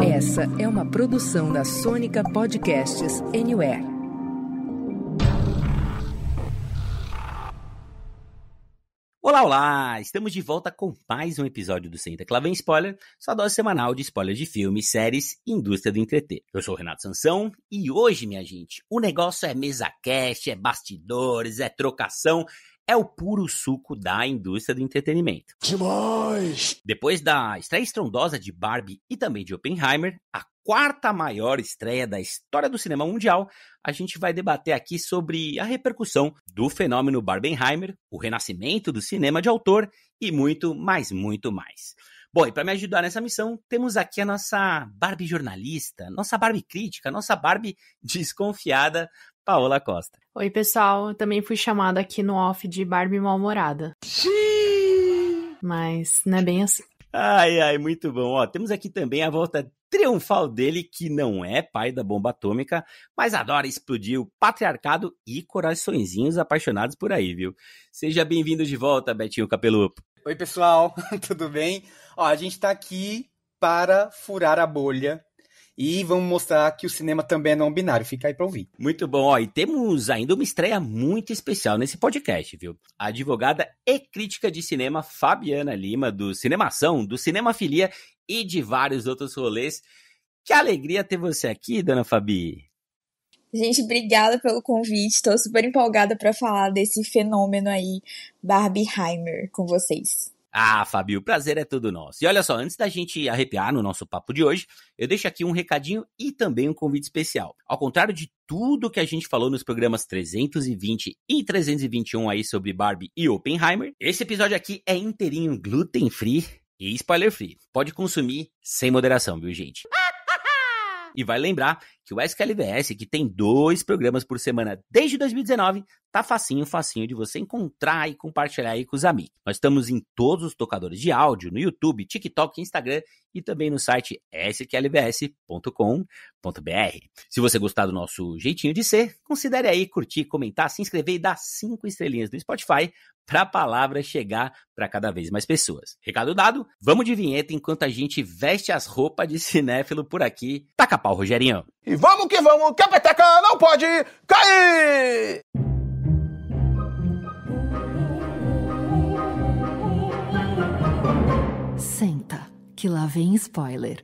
Essa é uma produção da Sônica Podcasts Anywhere. Olá, olá! Estamos de volta com mais um episódio do Senta que Lá Vem Spoiler, sua dose semanal de spoilers de filmes, séries e indústria do entreter. Eu sou o Renato Sansão e hoje, minha gente, o negócio é mesa cast, é bastidores, é trocação, é o puro suco da indústria do entretenimento. Demais! Depois da estreia estrondosa de Barbie e também de Oppenheimer, a quarta maior estreia da história do cinema mundial, a gente vai debater aqui sobre a repercussão do fenômeno Barbenheimer, o renascimento do cinema de autor e muito, mas muito mais. Bom, e para me ajudar nessa missão, temos aqui a nossa Barbie jornalista, nossa Barbie crítica, nossa Barbie desconfiada, Paola Costa. Oi, pessoal. Eu também fui chamada aqui no off de Barbie mal-humorada. Mas não é bem assim. Ai, muito bom. Ó, temos aqui também a volta triunfal dele, que não é pai da bomba atômica, mas adora explodir o patriarcado e coraçõezinhos apaixonados por aí, viu? Seja bem-vindo de volta, Betinho Capelupo. Oi, pessoal. Tudo bem? Ó, a gente tá aqui para furar a bolha. E vamos mostrar que o cinema também é não binário. Fica aí pra ouvir. Muito bom. Ó, e temos ainda uma estreia muito especial nesse podcast, viu? A advogada e crítica de cinema Fabiana Lima, do Cinemação, do Cinemafilia e de vários outros rolês. Que alegria ter você aqui, dona Fabi. Gente, obrigada pelo convite. Estou super empolgada para falar desse fenômeno aí, Barbenheimer, com vocês. Ah, Fabi, o prazer é todo nosso. E olha só, antes da gente arrepiar no nosso papo de hoje, eu deixo aqui um recadinho e também um convite especial. Ao contrário de tudo que a gente falou nos programas 320 e 321 aí sobre Barbie e Oppenheimer, esse episódio aqui é inteirinho gluten-free e spoiler-free. Pode consumir sem moderação, viu, gente? E vai lembrar que o SQLVS, que tem 2 programas por semana desde 2019, tá facinho de você encontrar e compartilhar aí com os amigos. Nós estamos em todos os tocadores de áudio, no YouTube, TikTok, Instagram e também no site sqlvs.com.br. Se você gostar do nosso jeitinho de ser, considere aí curtir, comentar, se inscrever e dar 5 estrelinhas no Spotify para a palavra chegar para cada vez mais pessoas. Recado dado, vamos de vinheta enquanto a gente veste as roupas de cinéfilo por aqui. Taca pau, Rogerinho. E vamos, que a peteca não pode cair! Senta, que lá vem spoiler.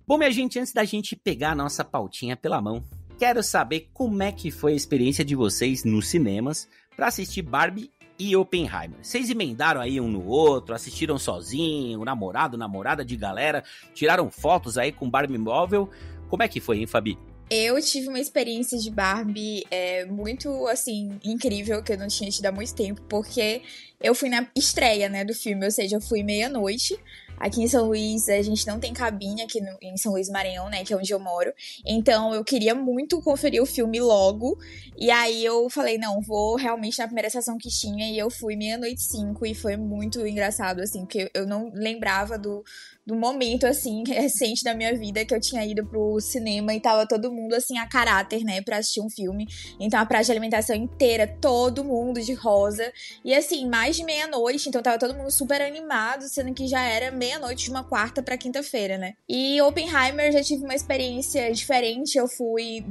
Bom, minha gente, antes da gente pegar a nossa pautinha pela mão, quero saber como é que foi a experiência de vocês nos cinemas para assistir Barbie e Oppenheimer. Vocês emendaram aí um no outro, assistiram sozinho, namorado, namorada de galera, tiraram fotos aí com Barbie móvel. Como é que foi, hein, Fabi? Eu tive uma experiência de Barbie muito, assim, incrível, que eu não tinha tido há muito tempo, porque eu fui na estreia, né, do filme, ou seja, eu fui meia-noite. Aqui em São Luís, a gente não tem cabine aqui em São Luís Maranhão, né, que é onde eu moro. Então, eu queria muito conferir o filme logo. E aí, eu falei, não, vou realmente na primeira sessão que tinha. E eu fui meia-noite 5 e foi muito engraçado, assim, porque eu não lembrava do momento, assim, recente da minha vida que eu tinha ido pro cinema e tava todo mundo, assim, a caráter, né, pra assistir um filme. Então, a praça de alimentação inteira, todo mundo de rosa. E, assim, mais de meia-noite, então tava todo mundo super animado, sendo que já era meia-noite de uma quarta pra quinta-feira, né. E Oppenheimer, já tive uma experiência diferente, eu fui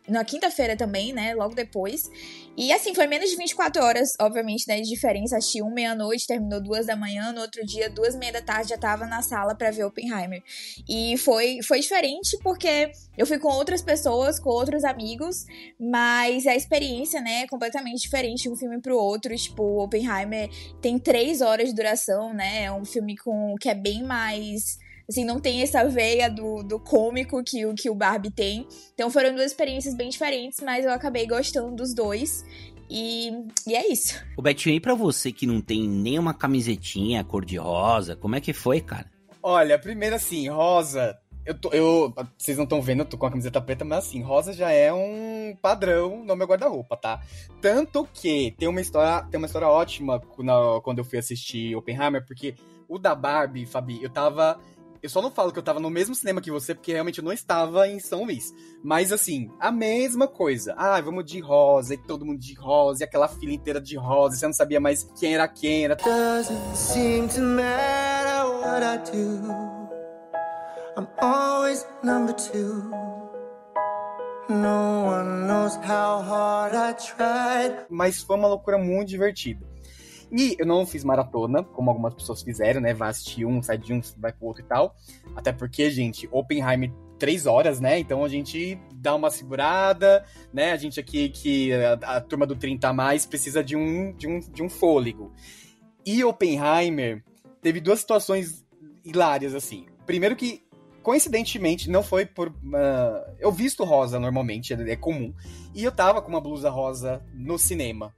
na quinta-feira também, né, logo depois. E assim, foi menos de 24 horas, obviamente, né, de diferença. Assisti meia-noite, terminou 2 da manhã, no outro dia, 2:30 da tarde, já tava na sala pra ver Oppenheimer. E foi diferente porque eu fui com outras pessoas, com outros amigos, mas a experiência, né, é completamente diferente de um filme pro outro. Tipo, Oppenheimer tem 3 horas de duração, né, é um filme que é bem mais... Assim, não tem essa veia do cômico que o Barbie tem. Então foram 2 experiências bem diferentes, mas eu acabei gostando dos 2. E é isso. Ô Betinho, e pra você que não tem nenhuma camisetinha cor-de-rosa, como é que foi, cara? Olha, primeiro assim, rosa... Vocês não estão vendo, eu tô com a camiseta preta, mas assim, rosa já é um padrão no meu guarda-roupa, tá? Tanto que tem uma história ótima quando eu fui assistir Oppenheimer, porque o da Barbie, Fabi, eu tava eu só não falo que eu tava no mesmo cinema que você, porque realmente eu não estava em São Luís. Mas, assim, a mesma coisa. Ah, vamos de rosa, e todo mundo de rosa, e aquela fila inteira de rosa, e você não sabia mais quem era quem. Doesn't seem to matter what I do. I'm always number two. No one knows how hard I tried. Mas foi uma loucura muito divertida. E eu não fiz maratona, como algumas pessoas fizeram, né? Vai assistir um, sai de um, vai pro outro e tal. Até porque, gente, Oppenheimer 3 horas, né? Então a gente dá uma segurada, né? A gente aqui, que a turma do 30 a mais, precisa de um fôlego. E Oppenheimer teve 2 situações hilárias, assim. Primeiro que, coincidentemente, não foi por... eu visto rosa normalmente, é comum. E eu tava com uma blusa rosa no cinema.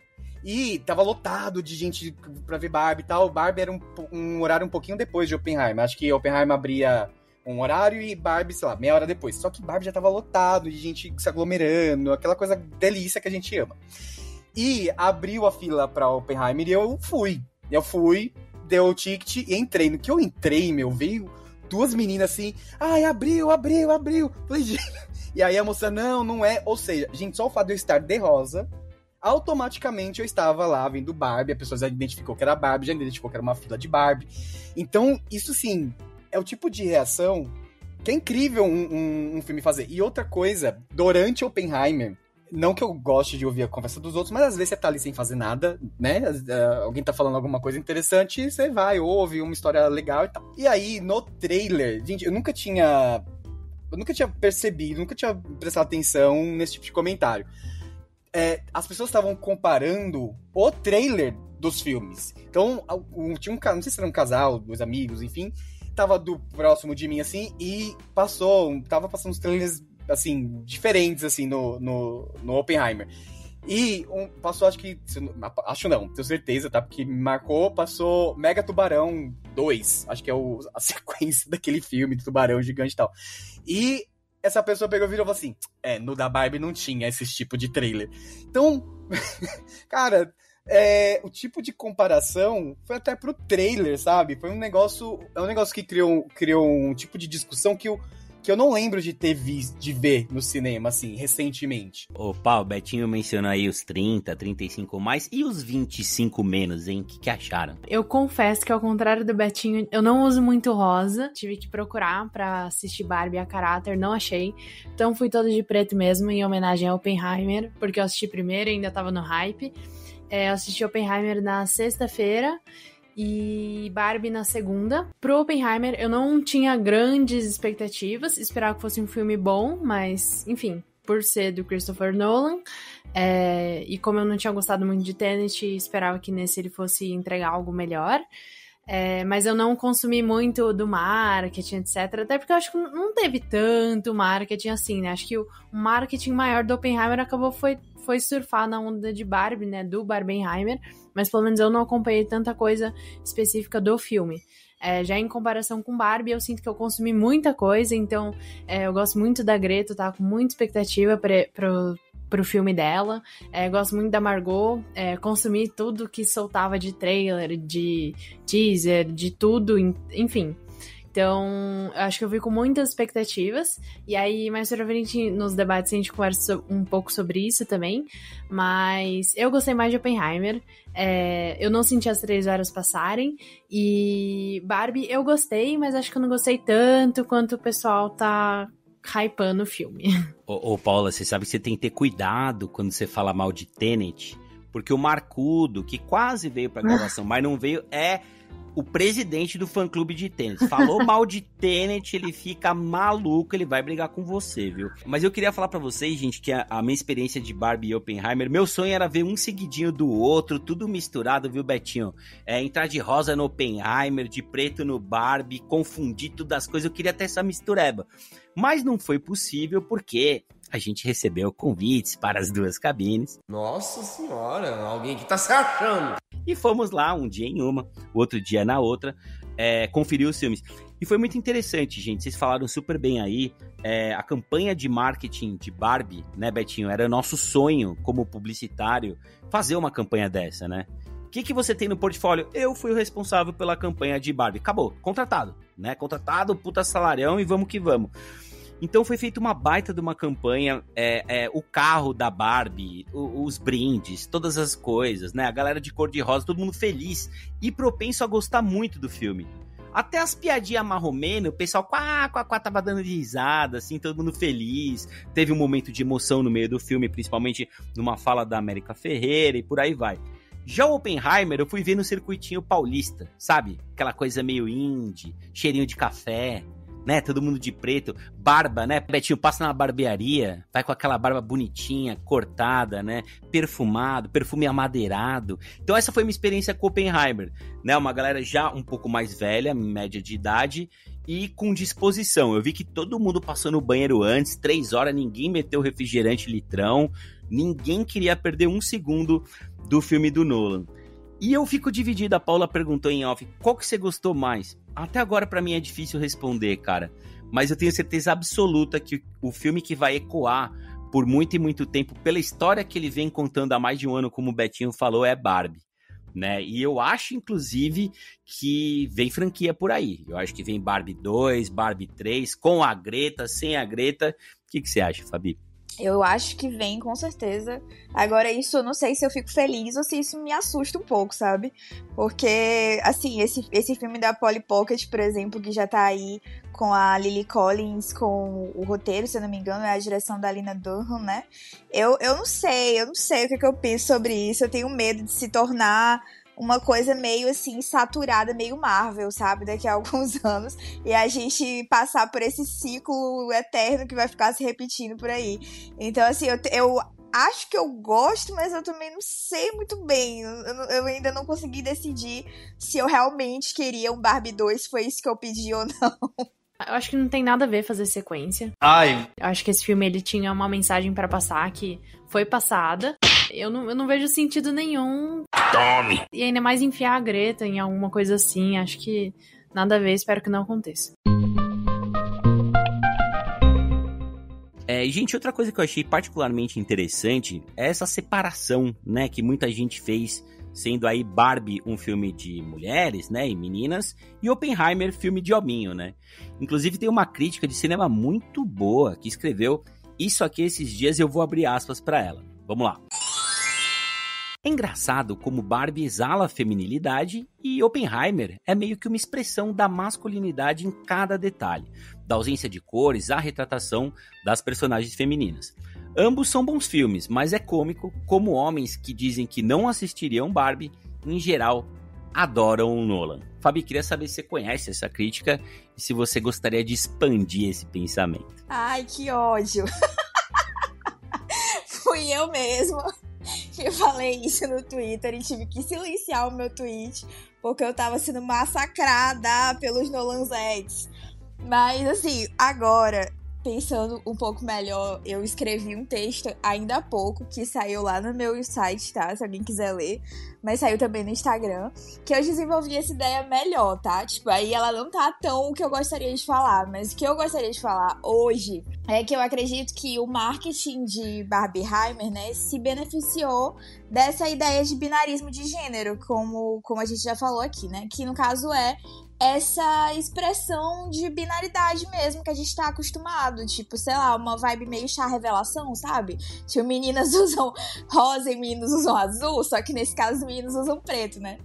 E tava lotado de gente pra ver Barbie e tal. Barbie era um horário um pouquinho depois de Oppenheimer. Acho que Oppenheimer abria um horário e Barbie, sei lá, meia hora depois. Só que Barbie já tava lotado de gente se aglomerando, aquela coisa delícia que a gente ama. E abriu a fila pra Oppenheimer e eu fui. Deu o ticket e entrei. No que eu entrei, veio 2 meninas assim. Ai, abriu. Falei, gente... E aí a moça, não é. Ou seja, gente, só o fato de eu estar de rosa... automaticamente eu estava lá vendo Barbie, a pessoa já identificou que era Barbie, já identificou que era uma fila de Barbie. Então, isso sim, é o tipo de reação que é incrível um filme fazer. E outra coisa, durante Oppenheimer, não que eu goste de ouvir a conversa dos outros, mas às vezes você tá ali sem fazer nada, né? Alguém tá falando alguma coisa interessante, você vai, ouve uma história legal e tal. E aí, no trailer, gente, eu nunca tinha percebido, nunca tinha prestado atenção nesse tipo de comentário. As pessoas estavam comparando o trailer dos filmes. Então, tinha não sei se era um casal, 2 amigos, enfim, tava próximo de mim, assim, e tava passando uns trailers, assim, diferentes, assim, no Oppenheimer. E passou, acho não, tenho certeza, tá? Porque me marcou, passou Mega Tubarão 2, acho que é a sequência daquele filme do tubarão gigante e tal. E essa pessoa pegou e virou e falou assim, no da Barbie não tinha esse tipo de trailer. Então, cara, o tipo de comparação foi até pro trailer, sabe? Foi um negócio que criou um tipo de discussão que eu não lembro de ver no cinema, assim, recentemente. Ô, Paulo, Betinho mencionou aí os 30, 35 mais, e os 25 menos, hein? O que acharam? Eu confesso que, ao contrário do Betinho, eu não uso muito rosa. Tive que procurar pra assistir Barbie a caráter, não achei. Então fui toda de preto mesmo, em homenagem a Oppenheimer, porque eu assisti primeiro e ainda tava no hype. Eu assisti Oppenheimer na sexta-feira e Barbie na segunda. Pro Oppenheimer, eu não tinha grandes expectativas, esperava que fosse um filme bom, mas, enfim, por ser do Christopher Nolan, e como eu não tinha gostado muito de Tenet, esperava que nesse ele fosse entregar algo melhor. Mas eu não consumi muito do marketing, etc. Até porque eu acho que não teve tanto marketing assim, né? Acho que o marketing maior do Oppenheimer foi surfar na onda de Barbie, né? Do Barbenheimer. Mas pelo menos eu não acompanhei tanta coisa específica do filme. Já em comparação com Barbie, eu sinto que eu consumi muita coisa. Então, eu gosto muito da Greta, tá com muita expectativa pro filme dela. Gosto muito da Margot. Consumi tudo que soltava de trailer, de teaser, de tudo, enfim. Então, eu acho que eu vi com muitas expectativas. E aí, mais pra frente, nos debates, a gente conversa um pouco sobre isso também. Mas eu gostei mais de Oppenheimer. Eu não senti as 3 horas passarem. E Barbie eu gostei, mas acho que eu não gostei tanto quanto o pessoal tá hypando o filme. Ô, Paula, você sabe que você tem que ter cuidado quando você fala mal de Tenet, porque o Marcudo, que quase veio pra gravação, mas não veio, é o presidente do fã-clube de Tenet. Falou mal de Tenet, ele fica maluco, ele vai brigar com você, viu? Mas eu queria falar pra vocês, gente, que a minha experiência de Barbie e Oppenheimer, meu sonho era ver um seguidinho do outro, tudo misturado, viu, Betinho? Entrar de rosa no Oppenheimer, de preto no Barbie, confundir todas as coisas, eu queria ter essa mistureba. Mas não foi possível porque a gente recebeu convites para as 2 cabines. Nossa senhora, alguém que tá se achando. E fomos lá, um dia em uma, o outro dia na outra, conferir os filmes. E foi muito interessante, gente, vocês falaram super bem aí, a campanha de marketing de Barbie, né, Betinho, era nosso sonho como publicitário fazer uma campanha dessa, né? que você tem no portfólio? Eu fui o responsável pela campanha de Barbie. Acabou, contratado, né? Contratado, puta salarião e vamos que vamos. Então foi feita uma baita de uma campanha, o carro da Barbie, os brindes, todas as coisas, né? A galera de cor de rosa, todo mundo feliz e propenso a gostar muito do filme. Até as piadinhas marromeno, o pessoal tava dando de risada, assim, todo mundo feliz. Teve um momento de emoção no meio do filme, principalmente numa fala da América Ferreira e por aí vai. Já o Oppenheimer eu fui ver no circuitinho paulista, sabe? Aquela coisa meio indie, cheirinho de café, né? Todo mundo de preto, barba, né? Betinho passa na barbearia, vai com aquela barba bonitinha, cortada, né? Perfumado, perfume amadeirado. Então essa foi minha experiência com Oppenheimer, né? Uma galera já um pouco mais velha, média de idade, e com disposição. Eu vi que todo mundo passou no banheiro antes, 3 horas, ninguém meteu refrigerante litrão, ninguém queria perder um segundo do filme do Nolan. E eu fico dividido, a Paula perguntou em off, qual que você gostou mais? Até agora pra mim é difícil responder, cara, mas eu tenho certeza absoluta que o filme que vai ecoar por muito e muito tempo, pela história que ele vem contando há mais de um ano, como o Betinho falou, é Barbie, né? E eu acho, inclusive, que vem franquia por aí. Eu acho que vem Barbie 2, Barbie 3, com a Greta, sem a Greta. O que você acha, Fabi? Eu acho que vem, com certeza. Agora, isso eu não sei se eu fico feliz ou se isso me assusta um pouco, sabe? Porque, assim, esse filme da Polly Pocket, por exemplo, que já tá aí com a Lily Collins, com o roteiro, se eu não me engano, é a direção da Lena Dunham, né? Eu não sei o que eu penso sobre isso. Eu tenho medo de se tornar uma coisa meio assim, saturada, meio Marvel, sabe? Daqui a alguns anos. E a gente passar por esse ciclo eterno que vai ficar se repetindo por aí. Então, assim, eu acho que eu gosto, mas eu também não sei muito bem. Eu ainda não consegui decidir se eu realmente queria um Barbie 2, se foi isso que eu pedi ou não. Eu acho que não tem nada a ver fazer sequência. Ai. Eu acho que esse filme, ele tinha uma mensagem pra passar que foi passada. Eu não vejo sentido nenhum. Tome! E ainda mais enfiar a Greta em alguma coisa assim. Acho que nada a ver, espero que não aconteça. Gente, outra coisa que eu achei particularmente interessante é essa separação, né, que muita gente fez, sendo aí Barbie um filme de mulheres, né, e meninas, e Oppenheimer filme de hominho, né. Inclusive tem uma crítica de cinema muito boa que escreveu isso aqui esses dias, eu vou abrir aspas pra ela. Vamos lá. É engraçado como Barbie exala a feminilidade e Oppenheimer é meio que uma expressão da masculinidade em cada detalhe, da ausência de cores à retratação das personagens femininas. Ambos são bons filmes, mas é cômico como homens que dizem que não assistiriam Barbie, em geral, adoram o Nolan. Fabi, queria saber se você conhece essa crítica e se você gostaria de expandir esse pensamento. Ai, que ódio! Fui eu mesma que falei isso no Twitter e tive que silenciar o meu tweet porque eu tava sendo massacrada pelos Nolanzettes. Mas, assim, agora, pensando um pouco melhor, eu escrevi um texto ainda há pouco que saiu lá no meu site, tá? Se alguém quiser ler. Mas saiu também no Instagram, que eu desenvolvi essa ideia melhor, tá? Tipo, aí ela não tá tão o que eu gostaria de falar, mas o que eu gostaria de falar hoje é que eu acredito que o marketing de Barbieheimer, né, se beneficiou dessa ideia de binarismo de gênero, como a gente já falou aqui, né? Que no caso é essa expressão de binaridade mesmo que a gente tá acostumado, tipo, sei lá, uma vibe meio chá revelação, sabe? Tipo, meninas usam rosa e meninos usam azul, só que nesse caso os meninos usam preto, né?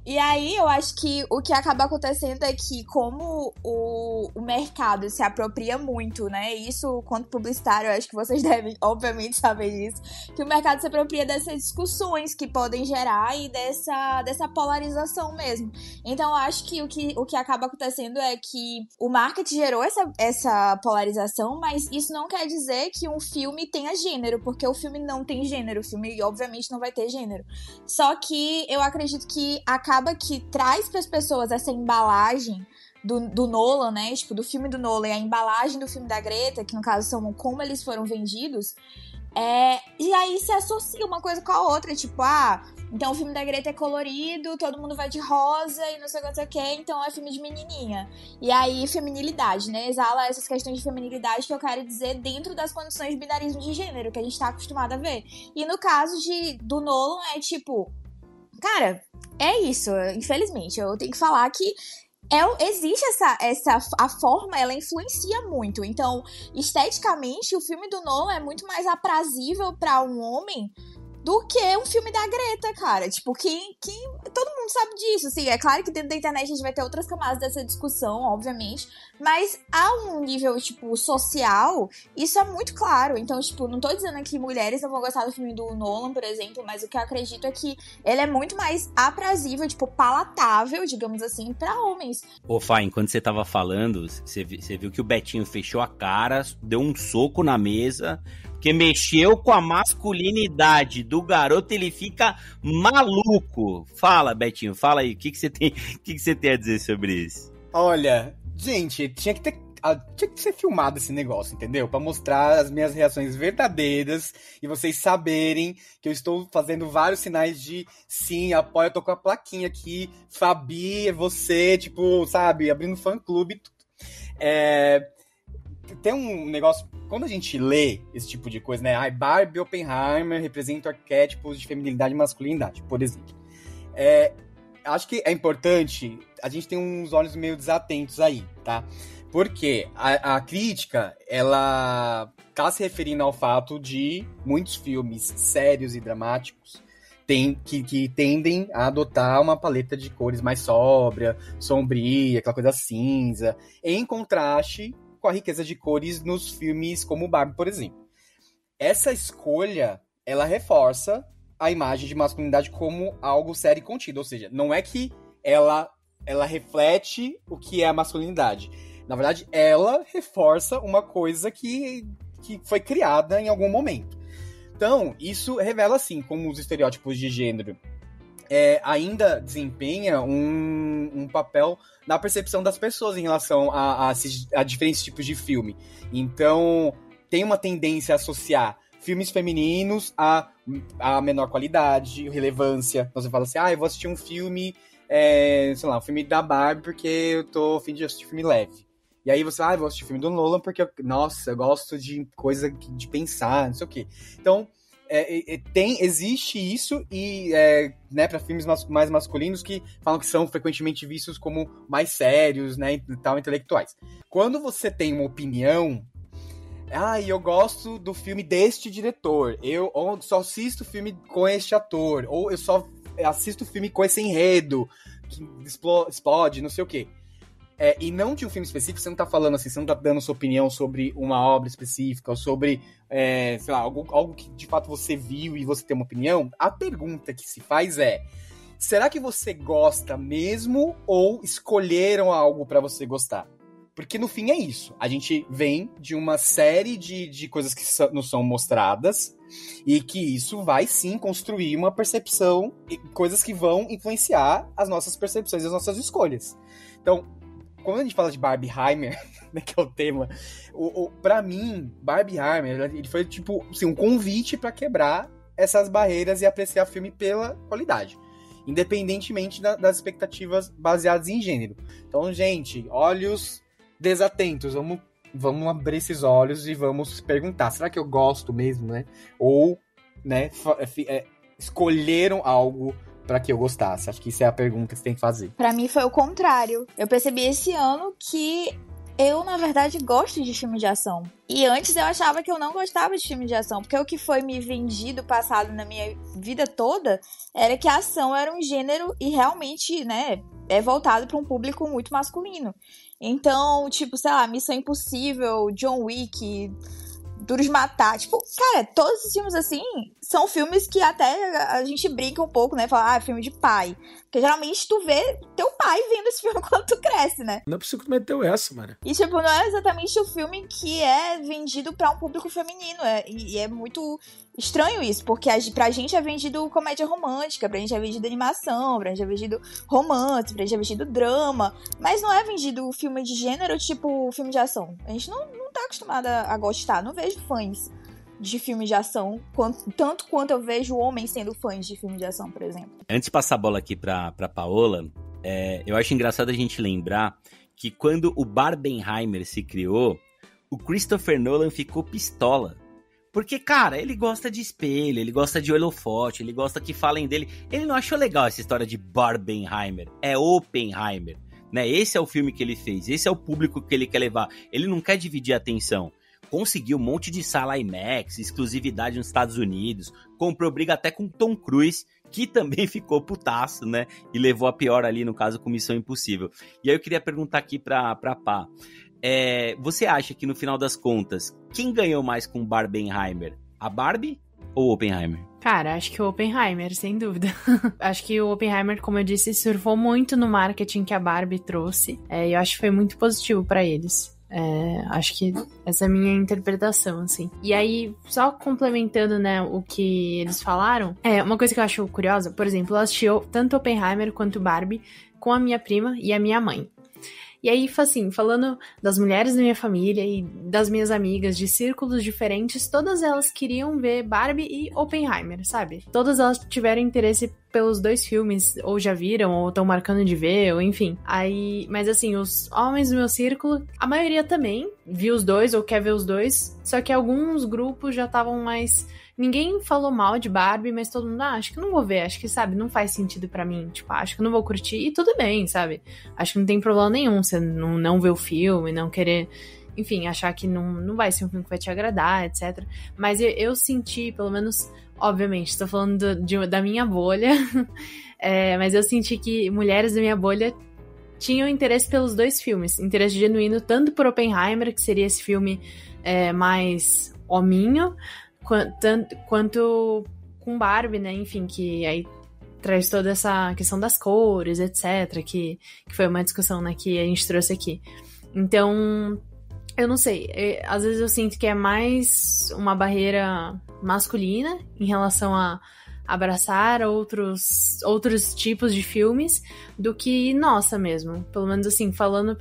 E aí eu acho que o que acaba acontecendo é que como o mercado se apropria muito, né? Isso, quanto publicitário, eu acho que vocês devem, obviamente, saber disso, que o mercado se apropria dessas discussões que podem gerar e dessa polarização mesmo. Então eu acho que o que acaba acontecendo é que o marketing gerou essa polarização, mas isso não quer dizer que um filme tenha gênero, porque o filme não tem gênero, o filme obviamente não vai ter gênero. Só que eu acredito que acaba que traz para as pessoas essa embalagem do Nolan, né, tipo, do filme do Nolan e a embalagem do filme da Greta, que no caso são como eles foram vendidos, e aí se associa uma coisa com a outra, tipo, então o filme da Greta é colorido, todo mundo vai de rosa e não sei o que, então é filme de menininha. E aí, feminilidade, né? Exala essas questões de feminilidade que eu quero dizer dentro das condições de binarismo de gênero que a gente tá acostumado a ver. E no caso do Nolan é tipo, cara, É isso, infelizmente. Eu tenho que falar que existe a forma, ela influencia muito. Então, esteticamente, o filme do Nolan é muito mais aprazível pra um homem do que um filme da Greta, cara. Tipo, que todo mundo sabe disso, assim. É claro que dentro da internet a gente vai ter outras camadas dessa discussão, obviamente. Mas a um nível, tipo, social, isso é muito claro. Então, tipo, não tô dizendo que mulheres não vão gostar do filme do Nolan, por exemplo, mas o que eu acredito é que ele é muito mais aprazível, tipo, palatável, digamos assim, pra homens. Ô, Fá, enquanto você tava falando, você viu que o Betinho fechou a cara, deu um soco na mesa, porque mexeu com a masculinidade do garoto, ele fica maluco. Fala, Betinho, fala aí, o que você tem a dizer sobre isso? Olha, gente, tinha que ser filmado esse negócio, entendeu? Pra mostrar as minhas reações verdadeiras e vocês saberem que eu estou fazendo vários sinais de sim, apoio, eu tô com a plaquinha aqui, Fabi, é você, tipo, sabe, abrindo fã-clube. Tem um negócio, quando a gente lê esse tipo de coisa, né? Barbie e Oppenheimer representam arquétipos de feminilidade e masculinidade, por exemplo. Acho que é importante, a gente tem uns olhos meio desatentos aí, tá? Porque a crítica, ela tá se referindo ao fato de muitos filmes sérios e dramáticos que tendem a adotar uma paleta de cores mais sóbria, sombria, aquela coisa cinza, em contraste com a riqueza de cores nos filmes como Barbie, por exemplo. Essa escolha, ela reforça a imagem de masculinidade como algo sério e contido, ou seja, não é que ela reflete o que é a masculinidade. Na verdade, ela reforça uma coisa que foi criada em algum momento. Então, isso revela, assim, como os estereótipos de gênero ainda desempenha um papel na percepção das pessoas em relação a diferentes tipos de filme. Então, tem uma tendência a associar filmes femininos a menor qualidade, relevância. Então, você fala assim, eu vou assistir um filme, sei lá, um filme da Barbie porque eu tô a fim de assistir filme leve. E aí você, eu vou assistir filme do Nolan porque, eu gosto de coisa de pensar, não sei o quê. Então, existe isso e, né, para filmes mais masculinos que falam que são frequentemente vistos como mais sérios, né, e tal, intelectuais. Quando você tem uma opinião, eu gosto do filme deste diretor, eu só assisto filme com este ator, ou eu só assisto filme com esse enredo que explode, não sei o quê. E não de um filme específico, você não tá falando assim, você não tá dando sua opinião sobre uma obra específica, ou sobre, sei lá, algo que de fato você viu e você tem uma opinião. A pergunta que se faz será que você gosta mesmo ou escolheram algo pra você gostar? Porque no fim é isso. A gente vem de uma série de coisas que nos são mostradas e que isso vai sim construir uma percepção e coisas que vão influenciar as nossas percepções e as nossas escolhas. Então, quando a gente fala de Barbieheimer, né, que é o tema, pra mim, Barbieheimer, ele foi tipo assim, um convite pra quebrar essas barreiras e apreciar o filme pela qualidade, independentemente das expectativas baseadas em gênero. Então, gente, olhos desatentos, vamos abrir esses olhos e vamos perguntar, será que eu gosto mesmo, né? Ou, né, escolheram algo pra que eu gostasse? Acho que isso é a pergunta que você tem que fazer. Pra mim foi o contrário. Eu percebi esse ano que eu, na verdade, gosto de filme de ação. E antes eu achava que eu não gostava de filme de ação, porque o que foi me vendido, passado na minha vida toda, era que a ação era um gênero e realmente, né, é voltado pra um público muito masculino. Então, tipo, sei lá, Missão Impossível, John Wick, Duro de Matar, tipo, cara, todos esses filmes assim são filmes que até a gente brinca um pouco, né? Fala, é filme de pai. Porque geralmente tu vê teu pai vendo esse filme quando tu cresce, né? Não é possível que tu meteu essa, mano. E, tipo, não é exatamente o filme que é vendido pra um público feminino. E é muito estranho isso, porque pra gente é vendido comédia romântica, pra gente é vendido animação, pra gente é vendido romance, pra gente é vendido drama. Mas não é vendido filme de gênero, tipo filme de ação. A gente não tá acostumada a gostar. Não vejo fãs de filme de ação, tanto quanto eu vejo homens sendo fãs de filme de ação, por exemplo. Antes de passar a bola aqui pra Paola, eu acho engraçado a gente lembrar que quando o Barbenheimer se criou, o Christopher Nolan ficou pistola, Porque, cara, ele gosta de espelho, ele gosta de holofote, ele gosta que falem dele. Ele não achou legal essa história de Barbenheimer, é Oppenheimer, né? Esse é o filme que ele fez, esse é o público que ele quer levar. Ele não quer dividir a atenção. Conseguiu um monte de sala IMAX, exclusividade nos Estados Unidos, comprou briga até com Tom Cruise, que também ficou putaço, né? E levou a pior ali, no caso, com Missão Impossível. E aí eu queria perguntar aqui pra Pá. Você acha que, no final das contas, quem ganhou mais com Barbenheimer? A Barbie ou Oppenheimer? Cara, acho que o Oppenheimer, sem dúvida. Acho que o Oppenheimer, como eu disse, surfou muito no marketing que a Barbie trouxe. E eu acho que foi muito positivo pra eles. Acho que essa é a minha interpretação, assim. E aí, só complementando, né, o que eles falaram, uma coisa que eu acho curiosa, por exemplo, eu assisti tanto Oppenheimer quanto Barbie com a minha prima e a minha mãe. E aí, assim, falando das mulheres da minha família e das minhas amigas de círculos diferentes, todas elas queriam ver Barbie e Oppenheimer, sabe? Todas elas tiveram interesse pelos dois filmes, ou já viram, ou estão marcando de ver, ou enfim. Aí, mas assim, os homens do meu círculo, a maioria também viu os dois, ou quer ver os dois, só que alguns grupos já estavam mais... Ninguém falou mal de Barbie, mas todo mundo, acho que não vou ver, acho que, sabe, não faz sentido pra mim, tipo, acho que não vou curtir, e tudo bem, sabe? Acho que não tem problema nenhum você não ver o filme, não querer, enfim, achar que não vai ser um filme que vai te agradar, etc. Mas eu senti, pelo menos, obviamente, estou falando da minha bolha, mas eu senti que mulheres da minha bolha tinham interesse pelos dois filmes, interesse genuíno tanto por Oppenheimer, que seria esse filme mais hominho, quanto com Barbie, né, enfim, que aí traz toda essa questão das cores, etc, que foi uma discussão, né, que a gente trouxe aqui. Então, eu não sei, às vezes eu sinto que é mais uma barreira masculina em relação a abraçar outros tipos de filmes do que nossa mesmo. Pelo menos assim, falando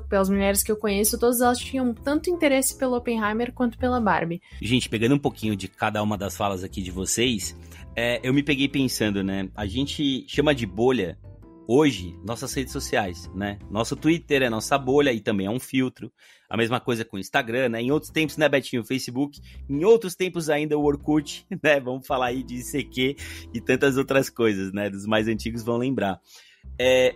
pelas mulheres que eu conheço, todas elas tinham tanto interesse pelo Oppenheimer quanto pela Barbie. Gente, pegando um pouquinho de cada uma das falas aqui de vocês, eu me peguei pensando, né? A gente chama de bolha hoje nossas redes sociais, né? Nosso Twitter é nossa bolha e também é um filtro. A mesma coisa com o Instagram, né? Em outros tempos, né, Betinho? O Facebook. Em outros tempos ainda o Orkut, né? Vamos falar aí de ICQ e tantas outras coisas, né? Dos mais antigos vão lembrar.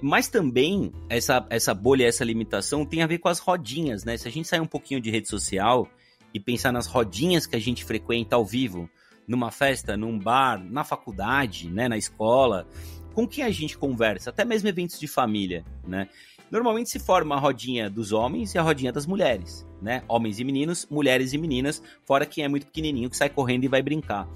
Mas também essa bolha, essa limitação tem a ver com as rodinhas, né? Se a gente sair um pouquinho de rede social e pensar nas rodinhas que a gente frequenta ao vivo, numa festa, num bar, na faculdade, né? Na escola, com quem a gente conversa, até mesmo eventos de família, né? Normalmente se forma a rodinha dos homens e a rodinha das mulheres, né? Homens e meninos, mulheres e meninas, fora quem é muito pequenininho que sai correndo e vai brincar.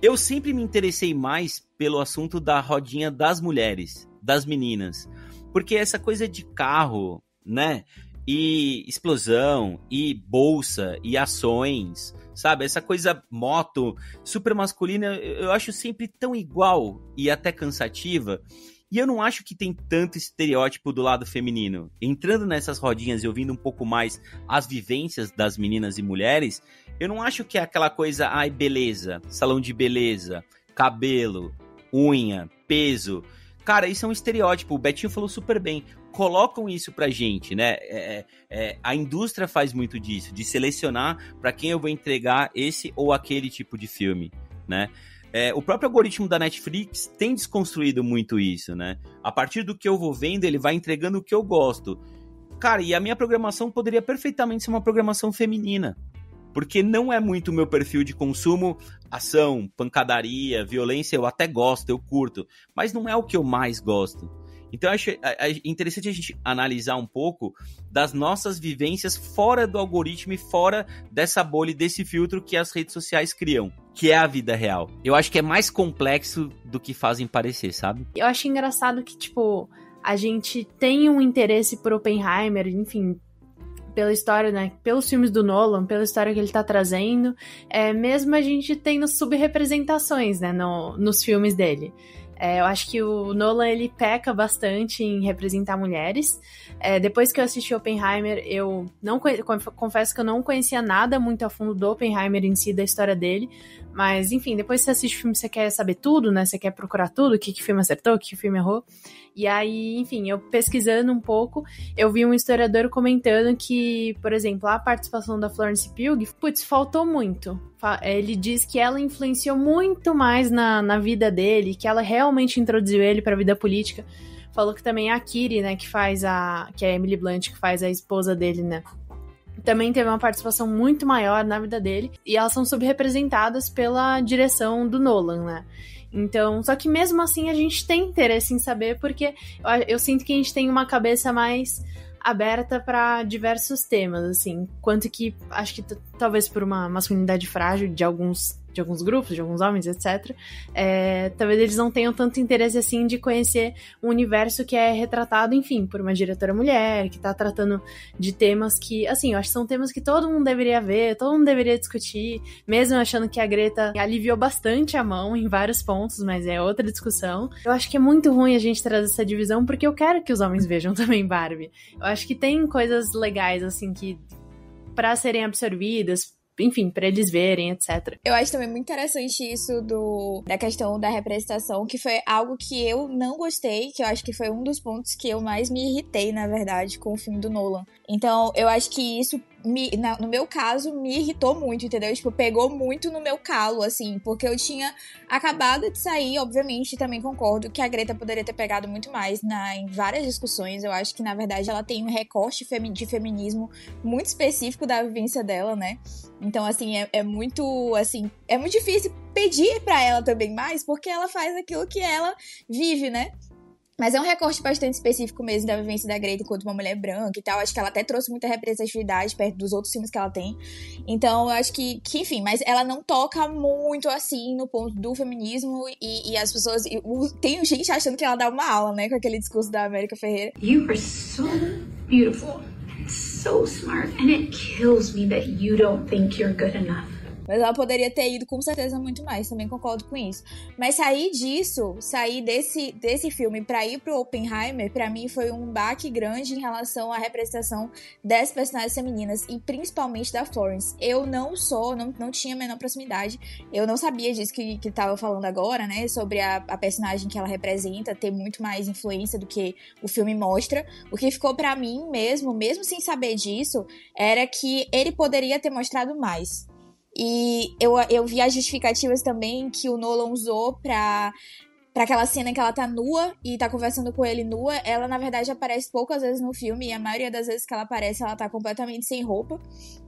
Eu sempre me interessei mais pelo assunto da rodinha das mulheres, das meninas, porque essa coisa de carro, né? E explosão, e bolsa, e ações, sabe? Essa coisa moto super masculina, eu acho sempre tão igual e até cansativa. E eu não acho que tem tanto estereótipo do lado feminino. Entrando nessas rodinhas e ouvindo um pouco mais as vivências das meninas e mulheres, eu não acho que é aquela coisa, beleza, salão de beleza, cabelo, unha, peso. Cara, isso é um estereótipo, o Betinho falou super bem. Colocam isso pra gente, né? A indústria faz muito disso, de selecionar pra quem eu vou entregar esse ou aquele tipo de filme, né? O próprio algoritmo da Netflix tem desconstruído muito isso, né? A partir do que eu vou vendo, ele vai entregando o que eu gosto. Cara, e a minha programação poderia perfeitamente ser uma programação feminina. Porque não é muito o meu perfil de consumo, ação, pancadaria, violência, eu até gosto, eu curto. Mas não é o que eu mais gosto. Então eu acho interessante a gente analisar um pouco das nossas vivências fora do algoritmo e fora dessa bolha e desse filtro que as redes sociais criam, que é a vida real. Eu acho que é mais complexo do que fazem parecer, sabe? Eu acho engraçado que, tipo, a gente tem um interesse por Oppenheimer, enfim, pela história, né, pelos filmes do Nolan, pela história que ele tá trazendo, mesmo a gente tendo subrepresentações, né, nos filmes dele. Eu acho que o Nolan, ele peca bastante em representar mulheres. Depois que eu assisti Oppenheimer, eu confesso que eu não conhecia nada muito a fundo do Oppenheimer em si, da história dele, Mas, enfim, depois você assiste o filme, você quer saber tudo, né? Você quer procurar tudo, o que o filme acertou, o que o filme errou. E aí, enfim, eu pesquisando um pouco, eu vi um historiador comentando que, por exemplo, a participação da Florence Pugh, faltou muito. Ele diz que ela influenciou muito mais na vida dele, que ela realmente introduziu ele pra vida política. Falou que também a Kiri, né, que é a Emily Blunt, que faz a esposa dele, né, também teve uma participação muito maior na vida dele, e elas são subrepresentadas pela direção do Nolan, né. Então, só que mesmo assim a gente tem interesse em saber, porque eu sinto que a gente tem uma cabeça mais aberta para diversos temas, assim, quanto que, acho que talvez por uma masculinidade frágil de alguns grupos, de alguns homens, etc., talvez eles não tenham tanto interesse, assim, de conhecer um universo que é retratado, enfim, por uma diretora mulher, que tá tratando de temas que, assim, eu acho que são temas que todo mundo deveria ver, todo mundo deveria discutir, mesmo achando que a Greta aliviou bastante a mão em vários pontos, mas é outra discussão. Eu acho que é muito ruim a gente trazer essa divisão, porque eu quero que os homens vejam também Barbie. Eu acho que tem coisas legais, assim, que pra serem absorvidas, enfim, pra eles verem, etc. Eu acho também muito interessante isso da questão da representação, que foi algo que eu não gostei, que eu acho que foi um dos pontos que eu mais me irritei, na verdade, com o filme do Nolan. Então, eu acho que isso, no meu caso, me irritou muito, entendeu? Tipo, pegou muito no meu calo, assim, porque eu tinha acabado de sair, obviamente, também concordo que a Greta poderia ter pegado muito mais em várias discussões. Eu acho que, na verdade, ela tem um recorte de feminismo muito específico da vivência dela, né? Então, assim, é muito, assim, é muito difícil pedir pra ela também mais, porque ela faz aquilo que ela vive, né? Mas é um recorte bastante específico mesmo da vivência da Greta enquanto uma mulher branca e tal. Acho que ela até trouxe muita representatividade perto dos outros filmes que ela tem. Então, eu acho que enfim, mas ela não toca muito, assim, no ponto do feminismo e as pessoas... Tem gente achando que ela dá uma aula, né, com aquele discurso da América Ferreira. You are so beautiful and so smart, and it kills me that you don't think you're good enough. Mas ela poderia ter ido com certeza muito mais, também concordo com isso. Mas sair desse filme pra ir pro Oppenheimer, pra mim foi um baque grande em relação à representação das personagens femininas, e principalmente da Florence. Eu não tinha a menor proximidade, eu não sabia disso que tava falando agora, né, sobre a personagem que ela representa, ter muito mais influência do que o filme mostra. O que ficou pra mim mesmo sem saber disso, era que ele poderia ter mostrado mais. E eu vi as justificativas também que o Nolan usou pra aquela cena em que ela tá nua e tá conversando com ele nua. Ela, na verdade, aparece poucas vezes no filme, e a maioria das vezes que ela aparece, ela tá completamente sem roupa.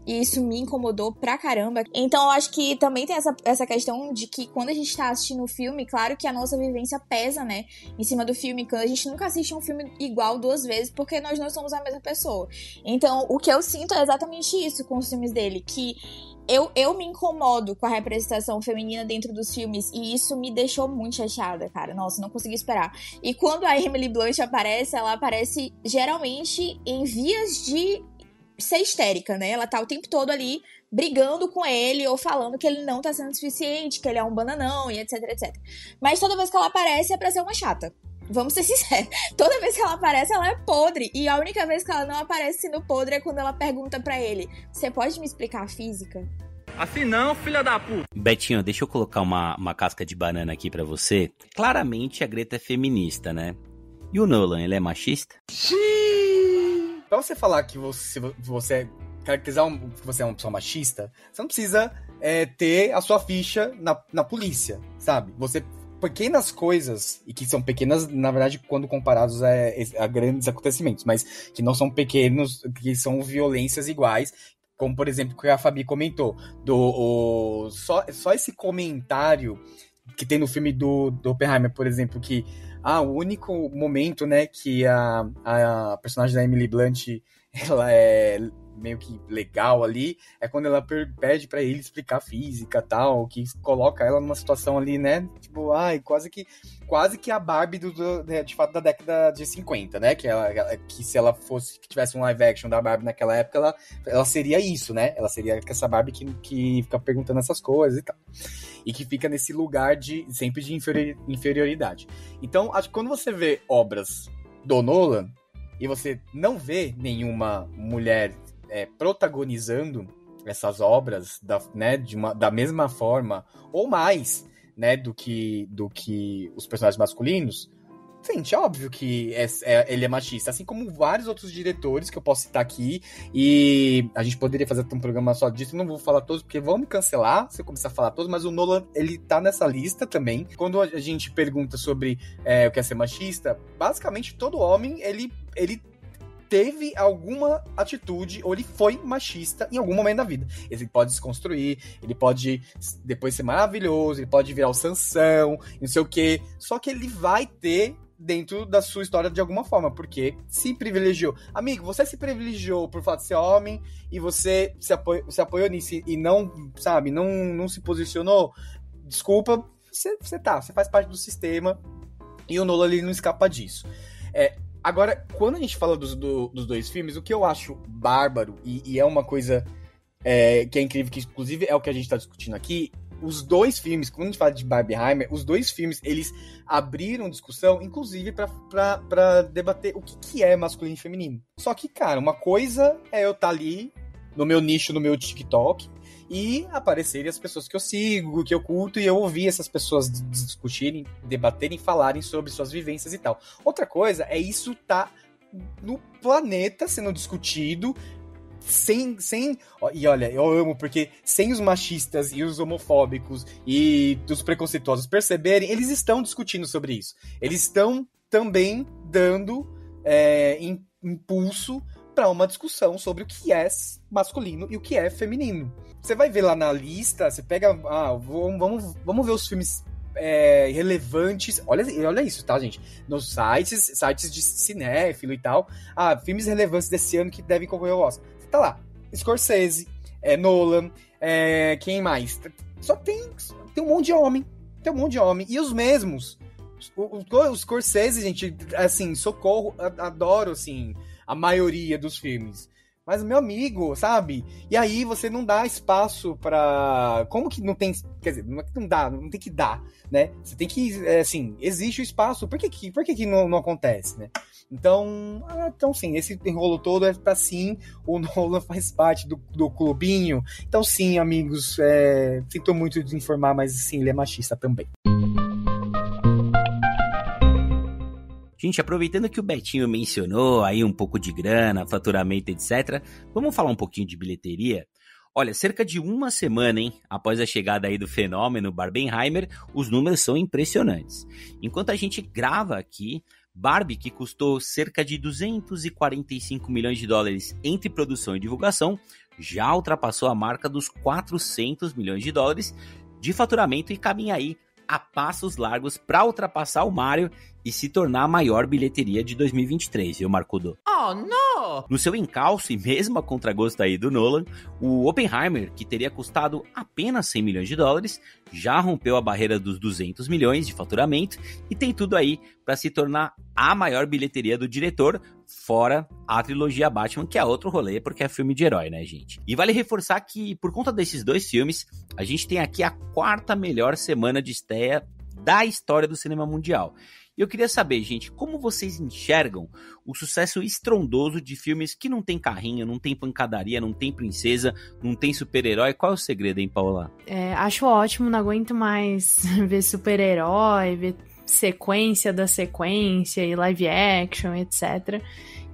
E isso me incomodou pra caramba. Então, eu acho que também tem essa questão de que quando a gente tá assistindo o filme, claro que a nossa vivência pesa, né, em cima do filme. Quando a gente nunca assiste um filme igual 2 vezes, porque nós não somos a mesma pessoa. Então, o que eu sinto é exatamente isso com os filmes dele, que eu me incomodo com a representação feminina dentro dos filmes, e isso me deixou muito chateada, cara. Nossa, não consegui esperar. E quando a Emily Blunt aparece, ela aparece geralmente em vias de ser histérica, né? Ela tá o tempo todo ali brigando com ele ou falando que ele não tá sendo suficiente, que ele é um bananão e etc, etc. Mas toda vez que ela aparece é pra ser uma chata. Vamos ser sinceros. Toda vez que ela aparece, ela é podre. E a única vez que ela não aparece sendo podre é quando ela pergunta pra ele: você pode me explicar a física? Assim não, filha da puta. Betinho, deixa eu colocar uma casca de banana aqui pra você. Claramente a Greta é feminista, né? E o Nolan, ele é machista? Sim! Pra você falar que você caracterizar que você é uma pessoa machista, você não precisa ter a sua ficha na polícia, sabe? Você... pequenas coisas, e que são pequenas, na verdade, quando comparados a grandes acontecimentos, mas que não são pequenos, que são violências iguais, como, por exemplo, o que a Fabi comentou, só esse comentário que tem no filme do Oppenheimer, por exemplo, que o único momento, né, que a personagem da Emily Blunt, ela é meio que legal ali, é quando ela pede pra ele explicar física e tal, que coloca ela numa situação ali, né, tipo, quase que a Barbie de fato da década de 50, né, que se ela que tivesse um live action da Barbie naquela época, ela seria isso, né, ela seria essa Barbie que fica perguntando essas coisas e tal, e que fica nesse lugar sempre de inferioridade. Então, acho que quando você vê obras do Nolan, e você não vê nenhuma mulher protagonizando, essas obras né, da mesma forma, ou mais, né, do que os personagens masculinos, gente, é óbvio que ele é machista, assim como vários outros diretores que eu posso citar aqui, e a gente poderia fazer um programa só disso, não vou falar todos, porque vão me cancelar se eu começar a falar todos, mas o Nolan, ele tá nessa lista também. Quando a gente pergunta sobre o que é ser machista, basicamente todo homem, ele teve alguma atitude, ou ele foi machista em algum momento da vida. Ele pode se construir, ele pode depois ser maravilhoso, ele pode virar o Sansão, não sei o quê, só que ele vai ter dentro da sua história de alguma forma, porque se privilegiou. Você se privilegiou por fato de ser homem e você se apoiou nisso e não, sabe, não se posicionou, desculpa, você faz parte do sistema e o Nolan ele não escapa disso. Agora, quando a gente fala dos dois filmes, o que eu acho bárbaro e é uma coisa que é incrível, que inclusive é o que a gente tá discutindo aqui, os dois filmes, quando a gente fala de Barbenheimer, os dois filmes, eles abriram discussão, inclusive pra debater o que é masculino e feminino. Só que, cara, uma coisa é eu estar ali, no meu nicho, no meu TikTok, e aparecerem as pessoas que eu sigo, que eu curto, e eu ouvir essas pessoas discutirem, debaterem, falarem sobre suas vivências e tal. Outra coisa é isso tá no planeta sendo discutido, e olha, eu amo, porque sem os machistas e os homofóbicos e os preconceituosos perceberem, eles estão discutindo sobre isso. Eles estão também dando impulso para uma discussão sobre o que é masculino e o que é feminino. Você vai ver lá na lista, você pega, vamos ver os filmes relevantes, olha isso, tá, gente? Nos sites de cinéfilo e tal, filmes relevantes desse ano que devem concorrer ao Oscar. Tá lá, Scorsese, Nolan, quem mais? Só tem um monte de homem, e os mesmos. O Scorsese, gente, assim, socorro, adoro, assim, a maioria dos filmes. Mas, meu amigo, sabe? E aí você não dá espaço pra... Como que não tem... Quer dizer, não é que não dá, não tem que dar, né? Você tem que, assim, existe o espaço. Por que não acontece, né? Então, sim, esse enrolo todo é pra sim, o Nolan faz parte do clubinho. Então, sim, amigos, sinto muito de informar, mas sim, ele é machista também. Gente, aproveitando que o Betinho mencionou aí um pouco de grana, faturamento, etc., vamos falar um pouquinho de bilheteria? Olha, cerca de uma semana, após a chegada aí do fenômeno Barbenheimer, os números são impressionantes. Enquanto a gente grava aqui, Barbie, que custou cerca de 245 milhões de dólares entre produção e divulgação, já ultrapassou a marca dos 400 milhões de dólares de faturamento e caminha aí a passos largos para ultrapassar o Mario e se tornar a maior bilheteria de 2023, viu, Marcudo? Oh, não! No seu encalço, e mesmo a contragosto aí do Nolan, o Oppenheimer, que teria custado apenas 100 milhões de dólares, já rompeu a barreira dos 200 milhões de faturamento e tem tudo aí para se tornar a maior bilheteria do diretor, fora a trilogia Batman, que é outro rolê, porque é filme de herói, né, gente? E vale reforçar que, por conta desses dois filmes, a gente tem aqui a 4ª melhor semana de estreia da história do cinema mundial. E eu queria saber, gente, como vocês enxergam o sucesso estrondoso de filmes que não tem carrinho, não tem pancadaria, não tem princesa, não tem super-herói? Qual é o segredo, hein, Paula? Acho ótimo, não aguento mais ver super-herói, ver sequência da sequência e live action, etc.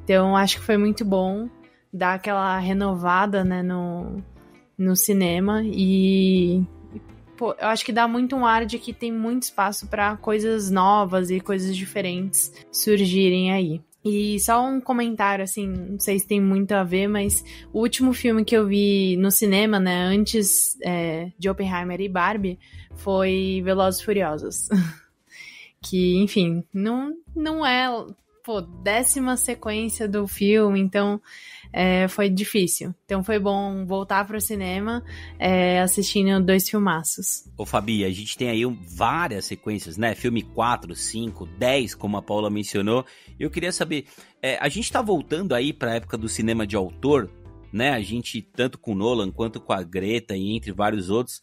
Então, acho que foi muito bom dar aquela renovada, né, no cinema e... Pô, eu acho que dá muito um ar de que tem muito espaço para coisas novas e coisas diferentes surgirem aí. E só um comentário, assim, não sei se tem muito a ver, mas o último filme que eu vi no cinema, né, antes de Oppenheimer e Barbie, foi Velozes e Furiosos. Que, enfim, não é, 10ª sequência do filme, então... foi difícil. Então foi bom voltar pro cinema assistindo 2 filmaços. Ô Fabi, a gente tem aí várias sequências, né? Filme 4, 5, 10, como a Paula mencionou. Eu queria saber, a gente tá voltando aí pra época do cinema de autor, né? A gente, tanto com Nolan quanto com a Greta e entre vários outros,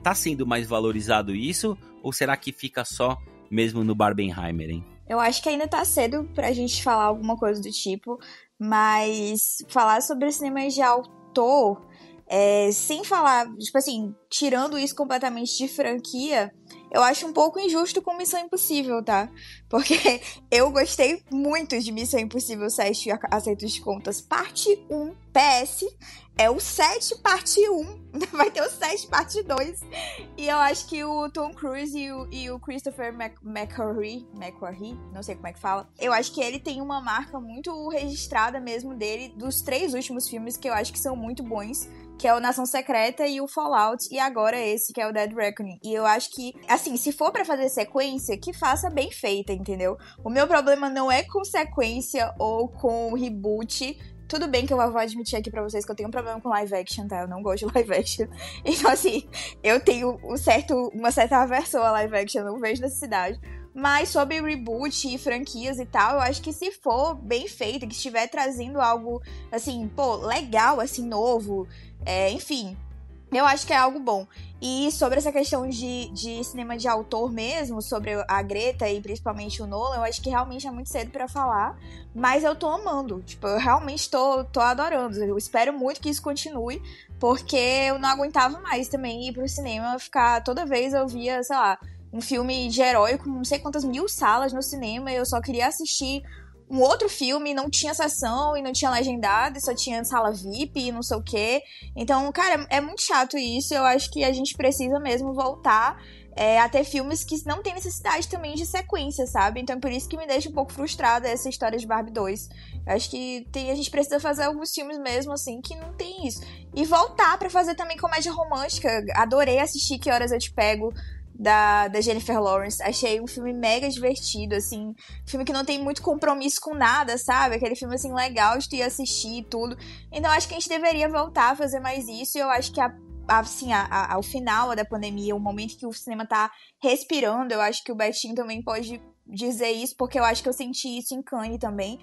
tá sendo mais valorizado isso? Ou será que fica só mesmo no Barbenheimer, hein? Eu acho que ainda tá cedo pra gente falar alguma coisa do tipo, mas falar sobre cinema de autor, Sem falar, tipo assim, tirando isso completamente de franquia, eu acho um pouco injusto com Missão Impossível, tá? Porque eu gostei muito de Missão Impossível 7 Acertos de Contas, parte 1. PS, é o 7 parte 1. Vai ter o 7 parte 2. E eu acho que o Tom Cruise e o Christopher McQuarrie, não sei como é que fala, eu acho que ele tem uma marca muito registrada mesmo dele, dos 3 últimos filmes que eu acho que são muito bons, que é o Nação Secreta e o Fallout, e agora esse, que é o Dead Reckoning. E eu acho que, assim, se for pra fazer sequência, que faça bem feita, entendeu? O meu problema não é com sequência ou com reboot. Tudo bem que eu vou admitir aqui pra vocês que eu tenho um problema com live action, tá? Eu não gosto de live action. Então, assim, eu tenho uma certa aversão a live action, eu não vejo necessidade. Mas sobre reboot e franquias e tal, eu acho que se for bem feito, que estiver trazendo algo, assim, pô, legal, assim, novo, enfim, eu acho que é algo bom. E sobre essa questão de cinema de autor mesmo, sobre a Greta e principalmente o Nolan, eu acho que realmente é muito cedo pra falar, mas eu tô amando, tipo, eu realmente tô adorando. Eu espero muito que isso continue, porque eu não aguentava mais também ir pro cinema, ficar, toda vez eu via, sei lá, um filme de herói com não sei quantas 1000 salas no cinema, e eu só queria assistir um outro filme, não tinha sessão e não tinha legendado, e só tinha sala VIP e não sei o quê. Então, cara, é muito chato isso. Eu acho que a gente precisa mesmo voltar a ter filmes que não tem necessidade também de sequência, sabe? Então, por isso que me deixa um pouco frustrada essa história de Barbie 2. Eu acho que a gente precisa fazer alguns filmes mesmo, assim, que não tem isso. E voltar pra fazer também comédia romântica. Adorei assistir Que Horas Eu Te Pego, da Jennifer Lawrence. Achei um filme mega divertido, assim, filme que não tem muito compromisso com nada, sabe? Aquele filme, assim, legal de tu ir assistir e tudo. Então, acho que a gente deveria voltar a fazer mais isso, e eu acho que ao final da pandemia, o momento que o cinema tá respirando, eu acho que o Betinho também pode dizer isso, porque eu acho que eu senti isso em Cannes também,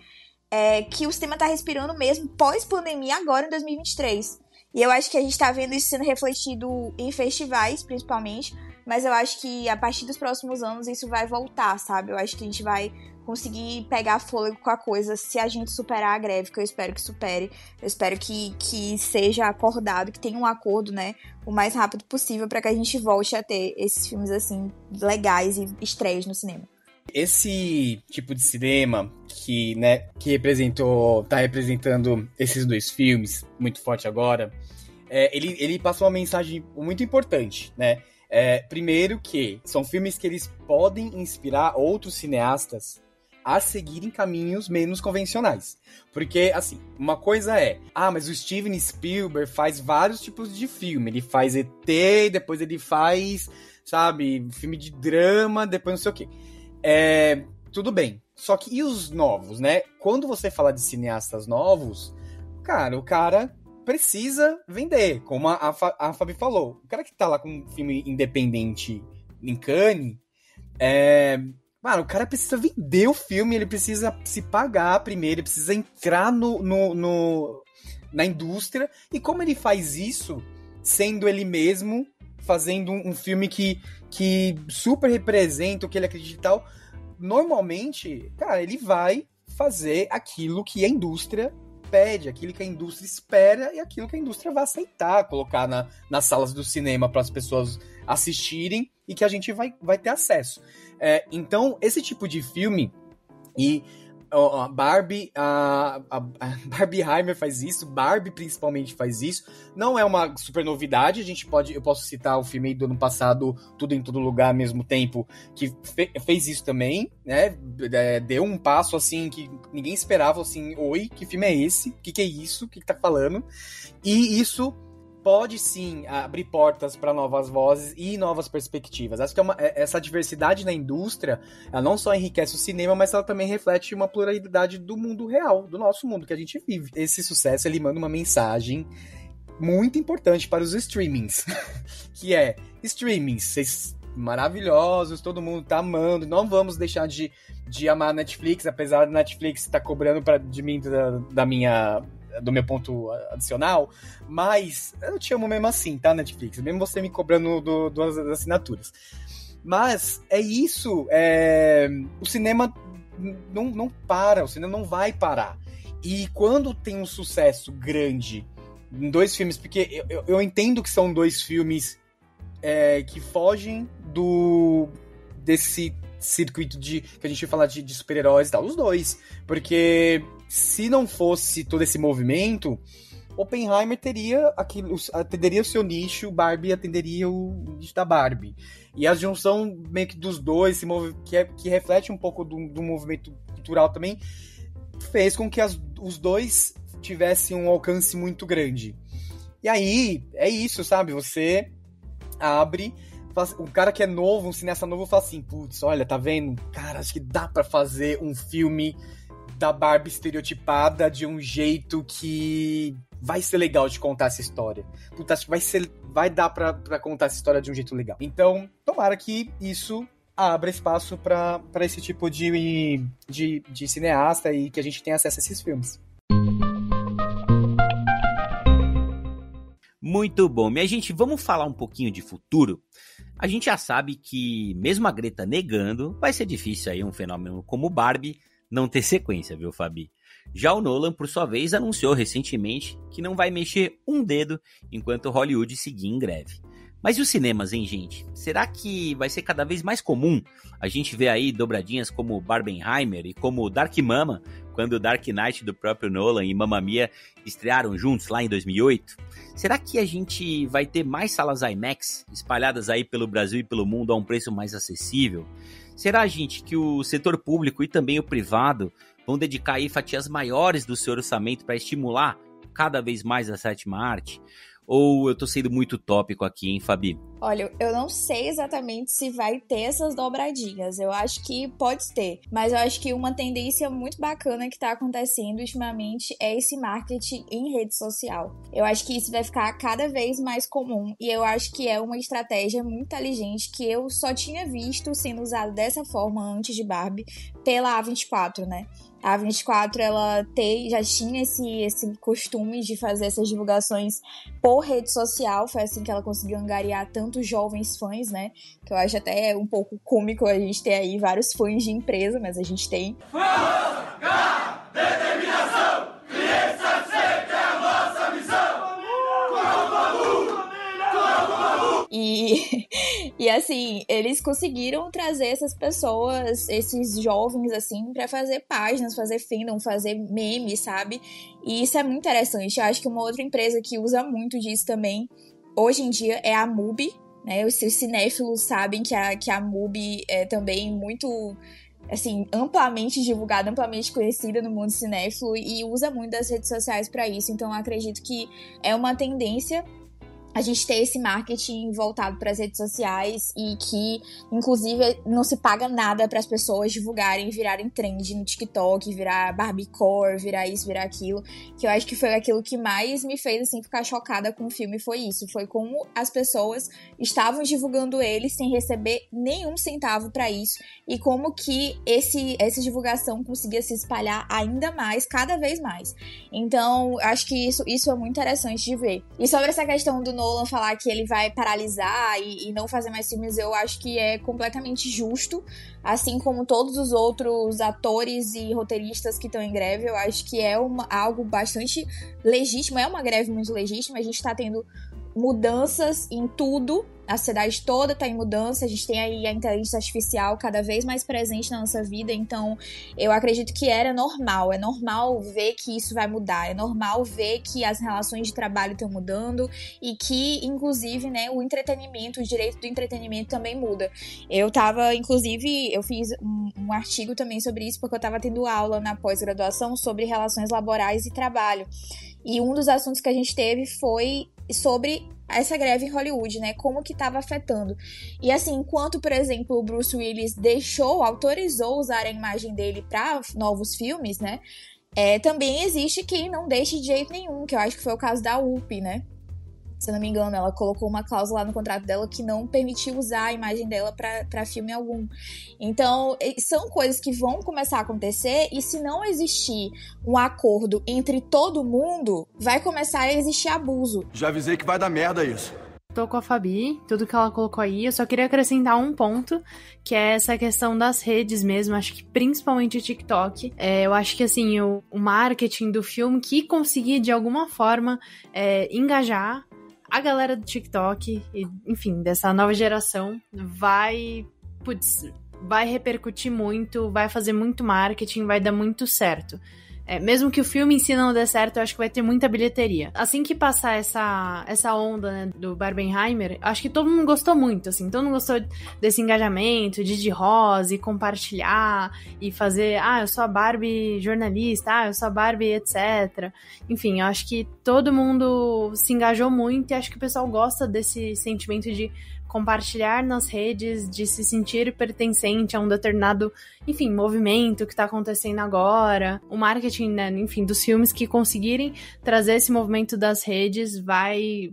que o cinema tá respirando mesmo pós-pandemia agora em 2023. E eu acho que a gente tá vendo isso sendo refletido em festivais, principalmente, mas eu acho que a partir dos próximos anos isso vai voltar, sabe? Eu acho que a gente vai conseguir pegar fôlego com a coisa se a gente superar a greve, que eu espero que supere. Eu espero que seja acordado, que tenha um acordo, né, o mais rápido possível para que a gente volte a ter esses filmes, assim, legais e estreias no cinema. Esse tipo de cinema que, né, tá representando esses 2 filmes muito forte agora, ele passou uma mensagem muito importante, né? Primeiro que são filmes que eles podem inspirar outros cineastas a seguirem caminhos menos convencionais. Porque, assim, uma coisa mas o Steven Spielberg faz vários tipos de filme. Ele faz ET, depois ele faz, sabe, filme de drama, depois não sei o quê. Tudo bem. Só que e os novos, né? Quando você fala de cineastas novos, cara, o cara precisa vender, como a Fabi falou. O cara que tá lá com um filme independente em Cannes, mano, o cara precisa vender o filme, ele precisa se pagar primeiro, ele precisa entrar na indústria. E como ele faz isso, sendo ele mesmo, fazendo um filme que super representa o que ele acredita e tal, normalmente, cara, ele vai fazer aquilo que a indústria pede, aquilo que a indústria espera e aquilo que a indústria vai aceitar, colocar nas salas do cinema para as pessoas assistirem e que a gente vai ter acesso. Então, esse tipo de filme, e a Barbie, a Barbieheimer faz isso, Barbie principalmente faz isso, não é uma super novidade, eu posso citar o filme do ano passado, Tudo em Todo Lugar ao Mesmo Tempo, que fez isso também, né, deu um passo assim, que ninguém esperava, assim, oi, que filme é esse? O que é isso? O que tá falando? E isso pode sim abrir portas para novas vozes e novas perspectivas. Acho que essa diversidade na indústria, ela não só enriquece o cinema, mas ela também reflete uma pluralidade do mundo real, do nosso mundo que a gente vive. Esse sucesso, ele manda uma mensagem muito importante para os streamings, que streamings, vocês maravilhosos, todo mundo tá amando, não vamos deixar de amar a Netflix, apesar da Netflix estar cobrando de mim do meu ponto adicional, mas eu te amo mesmo assim, tá, Netflix? Mesmo você me cobrando das assinaturas. Mas é isso, o cinema não para, o cinema não vai parar. E quando tem um sucesso grande em 2 filmes, porque eu entendo que são 2 filmes que fogem desse circuito que a gente vai falar de super-heróis e tal, os 2. Porque se não fosse todo esse movimento, Oppenheimer teria o seu nicho, Barbie atenderia o nicho da Barbie. E a junção meio que dos dois, que reflete um pouco do movimento cultural também, fez com que os dois tivessem um alcance muito grande. E aí, é isso, sabe? Você abre, o cara que é novo, um cineasta novo, fala assim, putz, olha, tá vendo? Cara, acho que dá pra fazer um filme da Barbie estereotipada de um jeito que vai ser legal de contar essa história. Puta, acho que vai dar pra contar essa história de um jeito legal. Então, tomara que isso abra espaço pra esse tipo de cineasta e que a gente tenha acesso a esses filmes. Muito bom. Minha gente, vamos falar um pouquinho de futuro? A gente já sabe que, mesmo a Greta negando, vai ser difícil aí um fenômeno como Barbie não ter sequência, viu, Fabi? Já o Nolan, por sua vez, anunciou recentemente que não vai mexer um dedo enquanto Hollywood seguir em greve. Mas e os cinemas, hein, gente? Será que vai ser cada vez mais comum a gente ver aí dobradinhas como Barbenheimer e como Dark Mama, quando Dark Knight do próprio Nolan e Mamma Mia estrearam juntos lá em 2008? Será que a gente vai ter mais salas IMAX espalhadas aí pelo Brasil e pelo mundo a um preço mais acessível? Será, gente, que o setor público e também o privado vão dedicar aí fatias maiores do seu orçamento para estimular cada vez mais a sétima arte? Ou eu tô sendo muito utópico aqui, hein, Fabi? Olha, eu não sei exatamente se vai ter essas dobradinhas. Eu acho que pode ter. Mas eu acho que uma tendência muito bacana que tá acontecendo ultimamente é esse marketing em rede social. Eu acho que isso vai ficar cada vez mais comum. E eu acho que é uma estratégia muito inteligente que eu só tinha visto sendo usada dessa forma antes de Barbie pela A24, né? A A24, ela já tinha esse costume de fazer essas divulgações por rede social. Foi assim que ela conseguiu angariar tantos jovens fãs, né? Que eu acho até um pouco cômico a gente ter aí vários fãs de empresa, mas a gente tem. Focar, determinação, criança sempre é a nossa missão. E assim, eles conseguiram trazer essas pessoas, esses jovens, assim, pra fazer páginas, fazer fandom, fazer memes, sabe? E isso é muito interessante. Eu acho que uma outra empresa que usa muito disso também, hoje em dia, é a MUBI, né? Os cinéfilos sabem que a MUBI é também muito, assim, amplamente divulgada, amplamente conhecida no mundo cinéfilo e usa muito das redes sociais pra isso. Então, eu acredito que é uma tendência a gente ter esse marketing voltado para as redes sociais e que, inclusive, não se paga nada para as pessoas divulgarem, virarem trend no TikTok, virar Barbiecore, virar isso, virar aquilo, que eu acho que foi aquilo que mais me fez, assim, ficar chocada com o filme, foi isso, foi como as pessoas estavam divulgando ele sem receber nenhum centavo para isso e como que essa divulgação conseguia se espalhar ainda mais, cada vez mais. Então, acho que isso é muito interessante de ver. E sobre essa questão do Nolan falar que ele vai paralisar e não fazer mais filmes, eu acho que é completamente justo, assim como todos os outros atores e roteiristas que estão em greve. Eu acho que é algo bastante legítimo, é uma greve muito legítima. A gente tá tendo mudanças em tudo, a sociedade toda tá em mudança, a gente tem aí a inteligência artificial cada vez mais presente na nossa vida, então eu acredito que é normal ver que isso vai mudar, é normal ver que as relações de trabalho estão mudando e que, inclusive, né, o entretenimento, o direito do entretenimento também muda. Eu fiz um artigo também sobre isso, porque eu tava tendo aula na pós-graduação sobre relações laborais e trabalho, e um dos assuntos que a gente teve foi sobre essa greve em Hollywood, né, como que tava afetando. E assim, enquanto, por exemplo, o Bruce Willis autorizou usar a imagem dele para novos filmes, né, também existe quem não deixe de jeito nenhum, que eu acho que foi o caso da Whoopi, né. Se eu não me engano, ela colocou uma cláusula lá no contrato dela que não permitiu usar a imagem dela pra filme algum. Então, são coisas que vão começar a acontecer e se não existir um acordo entre todo mundo, vai começar a existir abuso. Já avisei que vai dar merda isso. tô com a Fabi, tudo que ela colocou aí. Eu só queria acrescentar um ponto, que é essa questão das redes mesmo. Acho que principalmente o TikTok. Eu acho que, assim, o marketing do filme que conseguir, de alguma forma, engajar a galera do TikTok, e, enfim, dessa nova geração, vai repercutir muito, vai fazer muito marketing, vai dar muito certo. Mesmo que o filme em si não dê certo, eu acho que vai ter muita bilheteria. Assim que passar essa onda, né, do Barbenheimer, acho que todo mundo gostou muito, assim. Todo mundo gostou desse engajamento, de rosa, e compartilhar, e fazer, eu sou a Barbie jornalista, eu sou a Barbie, etc. Enfim, eu acho que todo mundo se engajou muito, e acho que o pessoal gosta desse sentimento de compartilhar nas redes, de se sentir pertencente a um determinado, enfim, movimento que tá acontecendo agora. O marketing, né, enfim, dos filmes que conseguirem trazer esse movimento das redes vai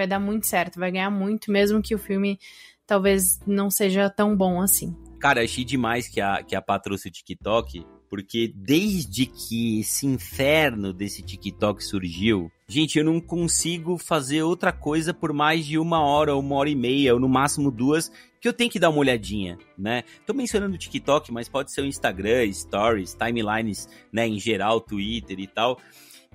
dar muito certo, vai ganhar muito, mesmo que o filme talvez não seja tão bom assim. Cara, achei demais que a Pá trouxe o TikTok, porque desde que esse inferno desse TikTok surgiu, gente, eu não consigo fazer outra coisa por mais de 1 hora, 1h30, ou no máximo 2, que eu tenho que dar uma olhadinha, né? Tô mencionando o TikTok, mas pode ser o Instagram, Stories, Timelines, né, em geral, Twitter e tal.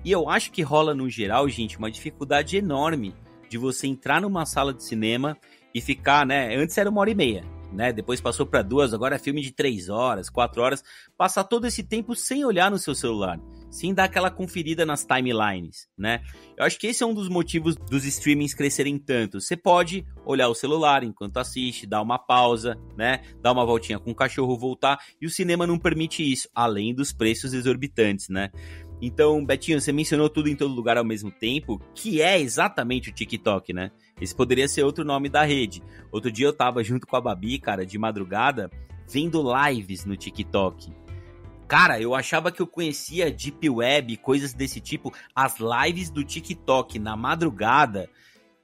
E eu acho que rola, no geral, gente, uma dificuldade enorme de você entrar numa sala de cinema e ficar, né, antes era 1h30, né? Depois passou para 2, agora é filme de 3 horas, 4 horas, passar todo esse tempo sem olhar no seu celular, sem dar aquela conferida nas timelines, né? Eu acho que esse é um dos motivos dos streamings crescerem tanto. Você pode olhar o celular enquanto assiste, dar uma pausa, né? Dar uma voltinha com o cachorro, voltar, e o cinema não permite isso, além dos preços exorbitantes, né? Então, Betinho, você mencionou tudo em todo lugar ao mesmo tempo, que é exatamente o TikTok, né? Esse poderia ser outro nome da rede. Outro dia eu tava junto com a Babi, cara, de madrugada, vendo lives no TikTok. Cara, eu achava que eu conhecia Deep Web, coisas desse tipo, as lives do TikTok na madrugada.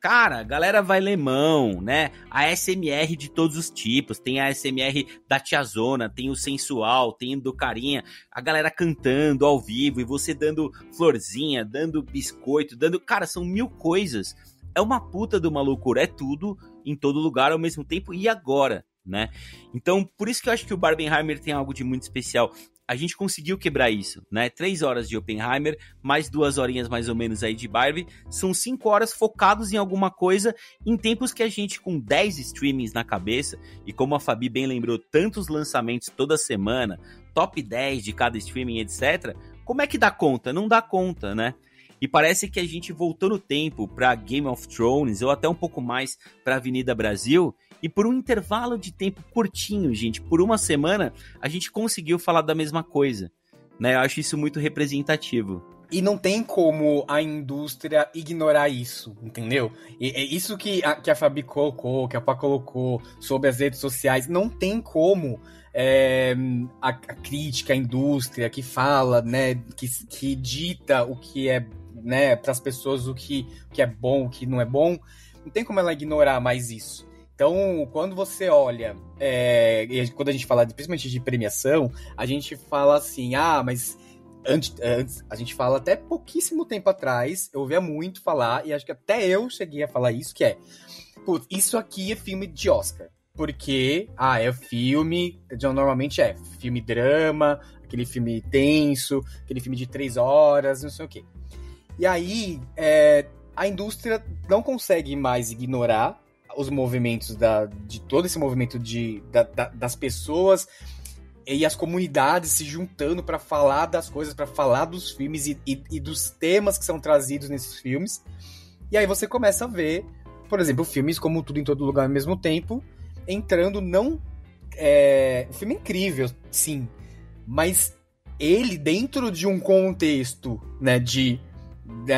Cara, a galera vai lemão, né? A ASMR de todos os tipos. Tem a ASMR da tiazona, tem o sensual, tem o do carinha. A galera cantando ao vivo e você dando florzinha, dando biscoito, dando... Cara, são 1000 coisas. É uma puta de uma loucura. É tudo em todo lugar ao mesmo tempo e agora, né? Então, por isso que eu acho que o Barbenheimer tem algo de muito especial. A gente conseguiu quebrar isso, né? 3 horas de Oppenheimer, mais 2 horinhas mais ou menos aí de Barbie. São 5 horas focados em alguma coisa, em tempos que a gente, com 10 streamings na cabeça, e como a Fabi bem lembrou, tantos lançamentos toda semana, top 10 de cada streaming, etc. Como é que dá conta? Não dá conta, né? E parece que a gente voltou no tempo para Game of Thrones, ou até um pouco mais para Avenida Brasil, e por um intervalo de tempo curtinho, gente, por 1 semana, a gente conseguiu falar da mesma coisa, né? Eu acho isso muito representativo. E não tem como a indústria ignorar isso, entendeu? E é isso que a Fabi colocou, que a Pá colocou sobre as redes sociais. Não tem como a crítica, a indústria que fala, né, que dita o que é, né, para as pessoas o que é bom, o que não é bom. Não tem como ela ignorar mais isso. Então, quando você olha, quando a gente fala principalmente de premiação, a gente fala assim, mas antes a gente fala até pouquíssimo tempo atrás, eu ouvia muito falar, e acho que até eu cheguei a falar isso, que putz, isso aqui é filme de Oscar. Porque, é filme, normalmente filme drama, aquele filme tenso, aquele filme de 3 horas, não sei o quê. E aí, a indústria não consegue mais ignorar os movimentos de todo esse movimento das pessoas e as comunidades se juntando para falar das coisas, para falar dos filmes e dos temas que são trazidos nesses filmes. E aí você começa a ver, por exemplo, filmes como Tudo em Todo Lugar ao mesmo tempo, entrando um filme incrível, sim, mas ele dentro de um contexto, né,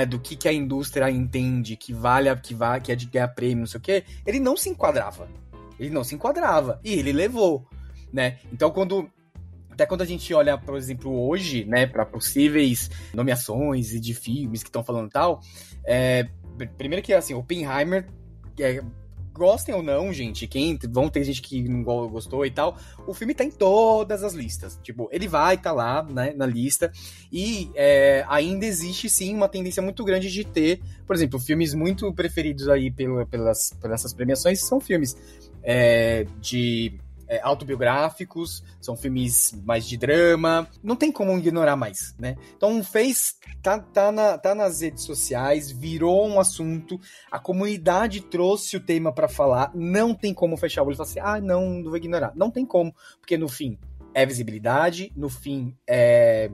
do que a indústria entende que é de ganhar prêmio, não sei o quê, ele não se enquadrava. E ele levou, né? Então, até quando a gente olha, por exemplo, hoje, né, para possíveis nomeações e de filmes que estão falando tal, primeiro que, assim, Oppenheimer, gostem ou não, gente, vão ter gente que não gostou e tal, o filme tá em todas as listas. Tipo, ele vai tá lá, né, na lista. E ainda existe, sim, uma tendência muito grande de ter, por exemplo, filmes muito preferidos aí pelas essas premiações são filmes autobiográficos, são filmes mais de drama, não tem como ignorar mais, né? Então tá nas redes sociais, virou um assunto, a comunidade trouxe o tema pra falar, não tem como fechar o olho e falar assim, não vou ignorar. Não tem como, porque no fim é visibilidade, no fim é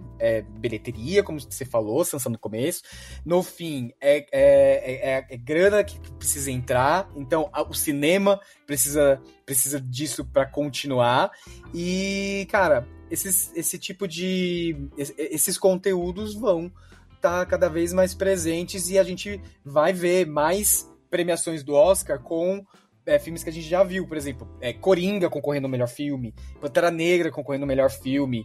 bilheteria, como você falou, Sansa no começo, no fim é grana que precisa entrar, então o cinema precisa disso para continuar, e, cara, esses conteúdos vão estar cada vez mais presentes, e a gente vai ver mais premiações do Oscar com filmes que a gente já viu, por exemplo, Coringa concorrendo ao melhor filme, Pantera Negra concorrendo ao melhor filme,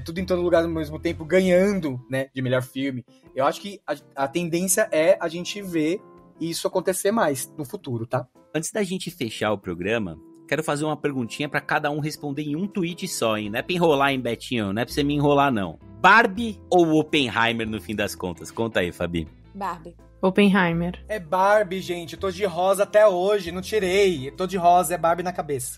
tudo em todo lugar ao mesmo tempo, ganhando, né, de melhor filme. Eu acho que a tendência é a gente ver isso acontecer mais no futuro, tá? Antes da gente fechar o programa, quero fazer uma perguntinha pra cada um responder em um tweet só, hein? Não é pra enrolar, hein, Betinho? Não é pra você me enrolar, não. Barbie ou Oppenheimer, no fim das contas? Conta aí, Fabi. Barbie. Oppenheimer. É Barbie, gente. Eu tô de rosa até hoje, não tirei. Eu tô de rosa, é Barbie na cabeça.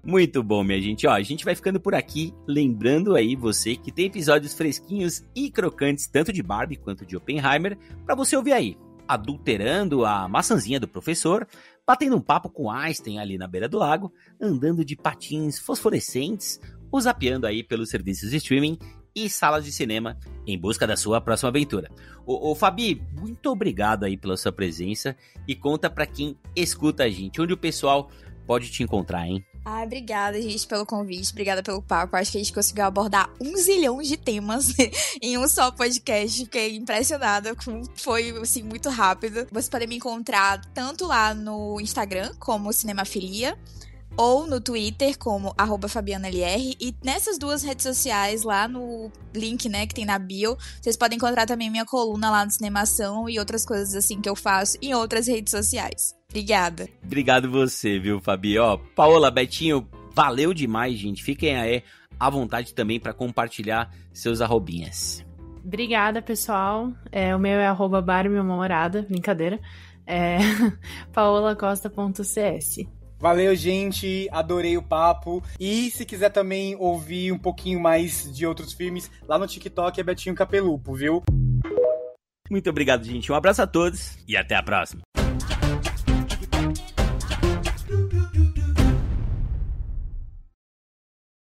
Muito bom, minha gente. Ó, a gente vai ficando por aqui, lembrando aí você que tem episódios fresquinhos e crocantes, tanto de Barbie quanto de Oppenheimer, pra você ouvir aí. Adulterando a maçãzinha do professor, batendo um papo com Einstein ali na beira do lago, andando de patins fosforescentes, ou zapeando aí pelos serviços de streaming e salas de cinema em busca da sua próxima aventura. Ô Fabi, muito obrigado aí pela sua presença e conta pra quem escuta a gente, onde o pessoal pode te encontrar, hein? Obrigada, gente, pelo convite, obrigada pelo papo. Acho que a gente conseguiu abordar 1 zilhão de temas em um só podcast. Fiquei impressionada, foi assim, muito rápido. Você pode me encontrar tanto lá no Instagram, como Cinemafilia, ou no Twitter, como @FabianaLR, e nessas duas redes sociais, lá no link, né, que tem na bio, vocês podem encontrar também minha coluna lá no Cinemação e outras coisas assim que eu faço em outras redes sociais. Obrigada. Obrigado você, viu, Fabi? Ó, Paola, Betinho, valeu demais, gente. Fiquem aí à vontade também para compartilhar seus arrobinhas. Obrigada, pessoal. O meu é @Barbie-Mamorada, brincadeira. paolacosta.cs. Valeu, gente, adorei o papo. E se quiser também ouvir um pouquinho mais de outros filmes, lá no TikTok é Betinho Capelupo, viu? Muito obrigado, gente. Um abraço a todos e até a próxima.